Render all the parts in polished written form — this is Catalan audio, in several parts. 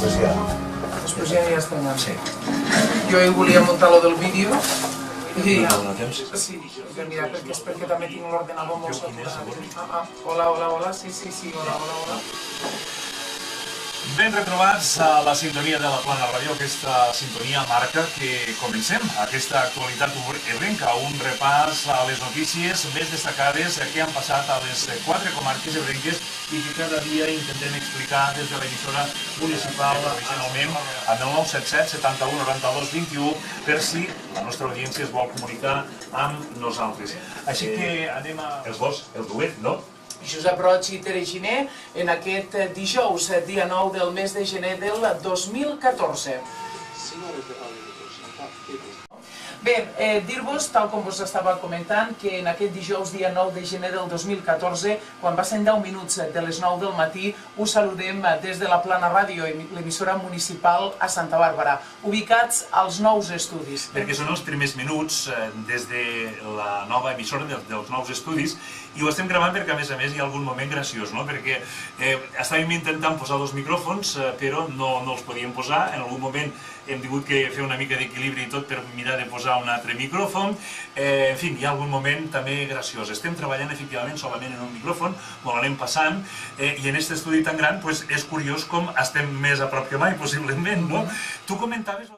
Després ja estem. Sí. Jo hi volia muntar lo del vídeo. I... Sí, mira, perquè també tinc l'ordenador molt saturat. Hola, sí, hola. Ben retrobats a la sintonia de la Plana Ràdio, aquesta sintonia marca que comencem aquesta actualitat ebrenca, un repàs a les notícies més destacades que han passat a les 4 comarques ebrenques i que cada dia intentem explicar des de l'emissora municipal originalment al 977 71 92 21 per si la nostra audiència es vol comunicar amb nosaltres. Així que anem a... Els vols, el duet, no? Josep Roig i Tere Giner en aquest dijous, dia 9 del mes de gener del 2014. Bé, dir-vos, tal com us estava comentant, que en aquest dijous, dia 9 de gener del 2014, quan passen 10 minuts de les 9 del matí, us saludem des de la Plana Ràdio, l'emissora municipal a Santa Bàrbara, ubicats als nous estudis. Perquè són els primers minuts des de la nova emissora, dels nous estudis, i ho estem gravant perquè, a més, hi ha algun moment graciós, no? Perquè estàvem intentant posar dos micròfons, però no els podíem posar. En algun moment hem tingut que fer una mica d'equilibri i tot per mirar de posar un altre micròfon. En fi, hi ha algun moment també graciós. Estem treballant, efectivament, solament en un micròfon, on l'anem passant, i en aquest estudi tan gran és curiós com estem més a prop que mai, possiblement, no? Tu comentaves...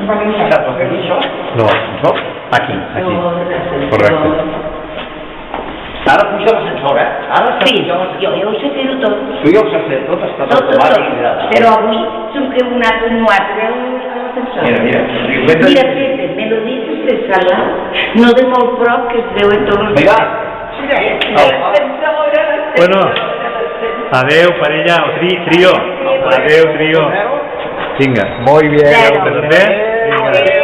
Saps el que és això? No. Aquí. Correcte. Ara puja l'ascensor, Ara Sí, jo ho sé fer-ho tot. Tu ja ho saps fer tot, està tot automàtic. Però avui surt que un altre a l'ascensor. Mira. Mira, me lo dices de Salau, no de molt prop, que es veu en torno. Vinga. Bueno, adeu, parella, o trio. Adeu, trio. Vinga. Muy bien. ¿Te lo ves? Adeu.